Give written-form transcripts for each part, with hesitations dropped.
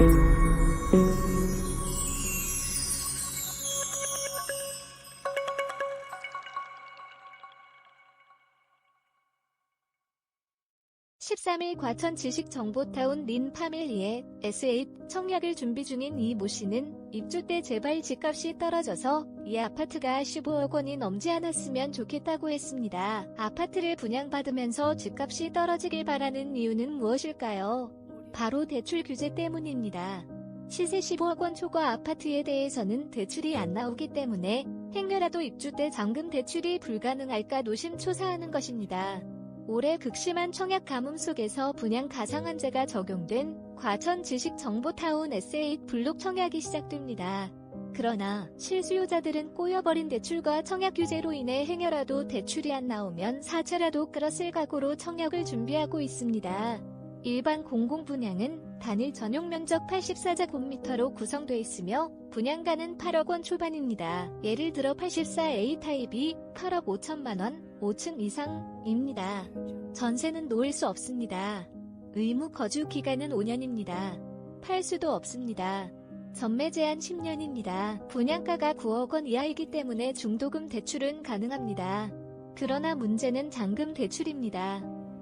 (13일) 과천 지식정보타운 린파밀리에 S8 청약을 준비 중인 이 모씨는 입주 때 제발 집값이 떨어져서 이 아파트가 15억 원이 넘지 않았으면 좋겠다고 했습니다. 아파트를 분양받으면서 집값이 떨어지길 바라는 이유는 무엇일까요? 바로 대출 규제 때문입니다. 시세 15억 원 초과 아파트에 대해서는 대출이 안 나오기 때문에 행여라도 입주 때 잔금 대출이 불가능할까 노심초사하는 것입니다. 올해 극심한 청약 가뭄 속에서 분양 가상한제가 적용된 과천 지식정보타운 S8 블록 청약이 시작됩니다. 그러나 실수요자들은 꼬여버린 대출과 청약 규제로 인해 행여라도 대출이 안 나오면 사채라도 끌어쓸 각오로 청약을 준비하고 있습니다. 일반 공공분양은 단일 전용 면적 84제곱미터로 구성되어 있으며 분양가는 8억 원 초반입니다. 예를 들어 84A 타입이 8억 5천만 원, 5층 이상입니다. 전세는 놓을 수 없습니다. 의무 거주 기간은 5년입니다. 팔 수도 없습니다. 전매 제한 10년입니다. 분양가가 9억 원 이하이기 때문에 중도금 대출은 가능합니다. 그러나 문제는 잔금 대출입니다.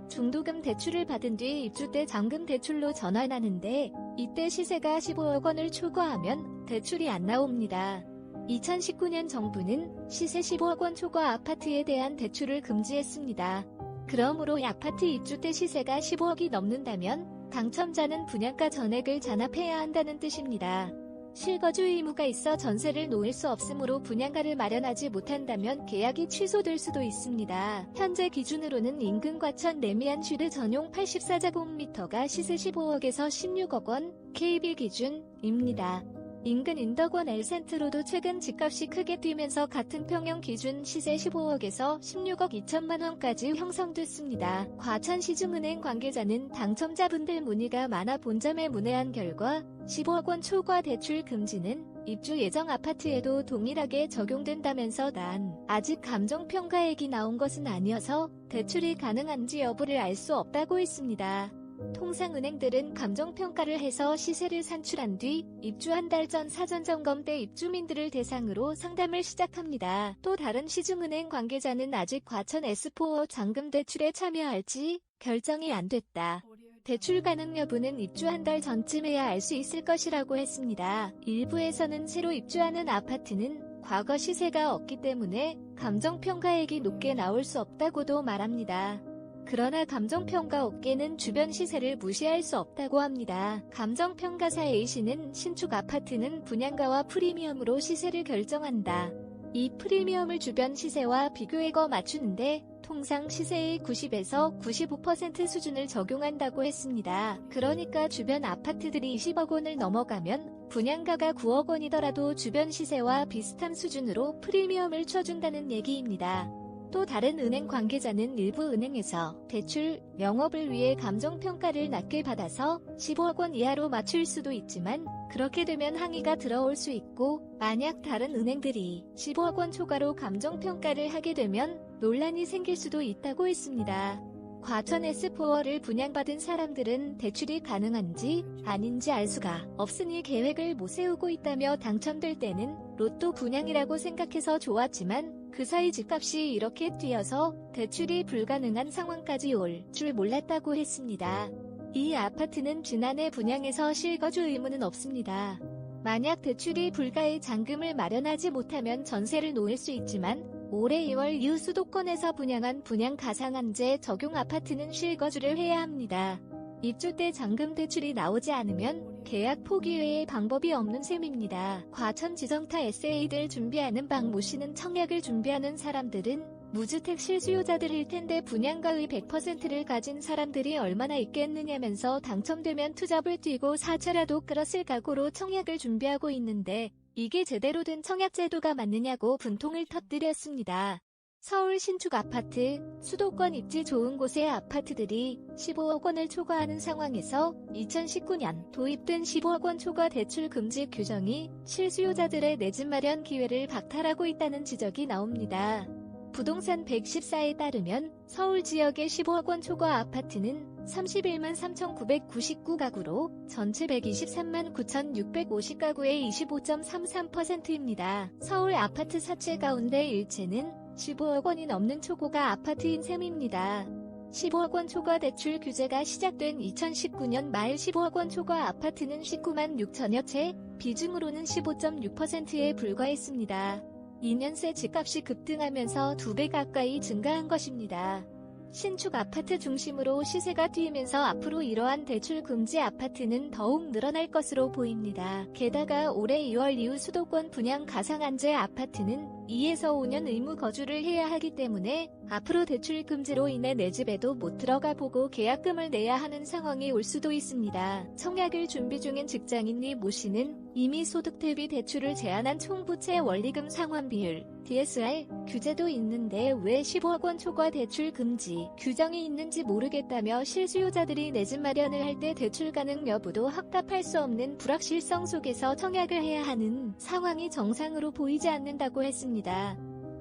중도금 대출을 받은 뒤 입주 때 잔금 대출로 전환하는데 이때 시세가 15억 원을 초과하면 대출이 안 나옵니다. 2019년 정부는 시세 15억 원 초과 아파트에 대한 대출을 금지했습니다. 그러므로 아파트 입주 때 시세가 15억이 넘는다면 당첨자는 분양가 전액을 잔압해야 한다는 뜻입니다. 실거주 의무가 있어 전세를 놓을 수 없으므로 분양가를 마련하지 못한다면 계약이 취소될 수도 있습니다. 현재 기준으로는 인근 과천 레미안 슈르 전용 84제곱미터가 시세 15억에서 16억 원, KB 기준입니다. 인근 인덕원 엘센트로도 최근 집값이 크게 뛰면서 같은 평형 기준 시세 15억에서 16억 2천만 원까지 형성됐습니다. 과천시중은행 관계자는 당첨자분들 문의가 많아 본점에 문의한 결과 15억 원 초과 대출 금지는 입주 예정 아파트에도 동일하게 적용된다면서 단 아직 감정평가액이 나온 것은 아니어서 대출이 가능한지 여부를 알 수 없다고 했습니다. 통상 은행들은 감정평가를 해서 시세를 산출한 뒤 입주 한 달 전 사전점검 때 입주민들을 대상으로 상담을 시작합니다. 또 다른 시중은행 관계자는 아직 과천 S4 잔금 대출에 참여할지 결정이 안 됐다. 대출 가능 여부는 입주 한 달 전쯤에야 알 수 있을 것이라고 했습니다. 일부에서는 새로 입주하는 아파트는 과거 시세가 없기 때문에 감정평가액이 높게 나올 수 없다고도 말합니다. 그러나 감정평가 업계는 주변 시세를 무시할 수 없다고 합니다. 감정평가사 A씨는 신축 아파트는 분양가와 프리미엄으로 시세를 결정한다. 이 프리미엄을 주변 시세와 비교해서 맞추는데 통상 시세의 90에서 95% 수준을 적용한다고 했습니다. 그러니까 주변 아파트들이 20억 원을 넘어가면 분양가가 9억 원이더라도 주변 시세와 비슷한 수준으로 프리미엄을 쳐준다는 얘기입니다. 또 다른 은행 관계자는 일부 은행에서 대출, 영업을 위해 감정평가를 낮게 받아서 15억 원 이하로 맞출 수도 있지만 그렇게 되면 항의가 들어올 수 있고 만약 다른 은행들이 15억 원 초과로 감정평가를 하게 되면 논란이 생길 수도 있다고 했습니다. 과천 S4를 분양받은 사람들은 대출이 가능한지 아닌지 알 수가 없으니 계획을 못 세우고 있다며 당첨될 때는 로또 분양이라고 생각해서 좋았지만 그 사이 집값이 이렇게 뛰어서 대출이 불가능한 상황까지 올 줄 몰랐다고 했습니다. 이 아파트는 지난해 분양에서 실거주 의무는 없습니다. 만약 대출이 불가해 잔금을 마련하지 못하면 전세를 놓을 수 있지만 올해 2월 이후 수도권에서 분양한 분양 가상한제 적용 아파트는 실거주를 해야 합니다. 입주 때 잔금 대출이 나오지 않으면 계약 포기 외에 방법이 없는 셈입니다. 과천 지정타 SA들 준비하는 박모 씨는 청약을 준비하는 사람들은 무주택 실수요자들일 텐데 분양가의 100%를 가진 사람들이 얼마나 있겠느냐면서 당첨되면 투잡을 뛰고 사채라도 끌었을 각오로 청약을 준비하고 있는데 이게 제대로 된 청약 제도가 맞느냐고 분통을 터뜨렸습니다. 서울 신축 아파트, 수도권 입지 좋은 곳의 아파트들이 15억 원을 초과하는 상황에서 2019년 도입된 15억 원 초과 대출 금지 규정이 실수요자들의 내 집 마련 기회를 박탈하고 있다는 지적이 나옵니다. 부동산 114에 따르면 서울 지역의 15억 원 초과 아파트는 31만 3,999가구로 전체 123만 9,650가구의 25.33%입니다. 서울 아파트 사채 가운데 일체는 15억 원이 넘는 초고가 아파트인 셈입니다. 15억 원 초과 대출 규제가 시작된 2019년 말 15억 원 초과 아파트는 19만 6천여 채, 비중으로는 15.6%에 불과했습니다. 2년 새 집값이 급등하면서 2배 가까이 증가한 것입니다. 신축 아파트 중심으로 시세가 뛰면서 앞으로 이러한 대출 금지 아파트는 더욱 늘어날 것으로 보입니다. 게다가 올해 2월 이후 수도권 분양 가상안제 아파트는 2에서 5년 의무 거주를 해야 하기 때문에 앞으로 대출 금지로 인해 내 집에도 못 들어가 보고 계약금을 내야 하는 상황이 올 수도 있습니다. 청약을 준비 중인 직장인 이 모 씨는 이미 소득 대비 대출을 제한한 총부채 원리금 상환 비율 DSR 규제도 있는데 왜 15억 원 초과 대출 금지 규정이 있는지 모르겠다며 실수요자들이 내 집 마련을 할 때 대출 가능 여부도 확답할 수 없는 불확실성 속에서 청약을 해야 하는 상황이 정상으로 보이지 않는다고 했습니다.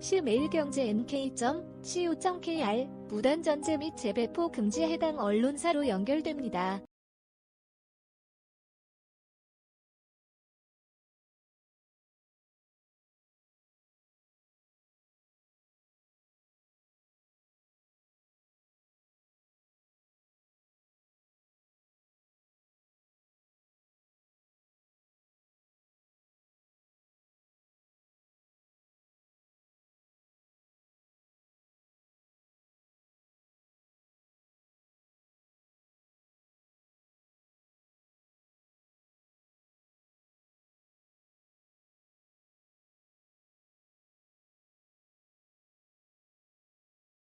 시 매일경제 nk.co.kr 무단 전제 및 재배포 금지에 해당 언론사로 연결됩니다.